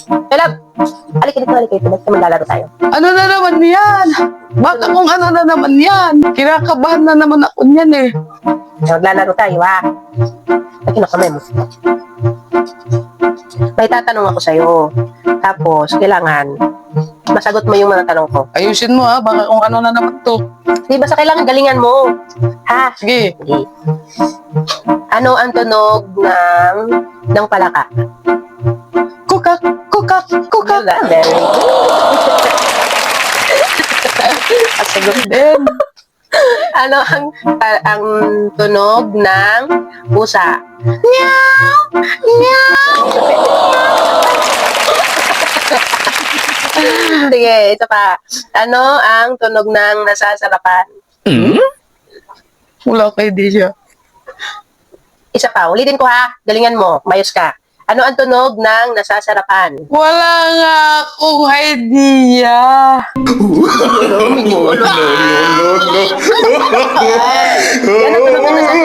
Love, halika dito, halika dito. Maglalaro tayo. Ano na naman yan? Baka kung ano na naman yan. Kinakabahan na naman ako niyan eh. Maglalaro tayo, ha? Ay, kinakamay mo. May tatanong ako sa'yo. Tapos, kailangan masagot mo yung mga tanong ko. Ayusin mo ha, baka kung ano na naman to. Di ba sa kailangan galingan mo? Ha? Sige. Sige. Ano ang tunog ng palaka? Kukak, kukak, kukak. Very good. Pasagot. Then, Ano ang tunog ng pusa? Meow! Meow! Sige, ito pa. Ano ang tunog ng nasasarapan? wala kay di siya. Isa pa, ulitin ko ha. Galingan mo, mayos ka. Ano ang tunog ng nasasarapan? Wala nga akong idea. Yan ang tunog ng nasasarapan.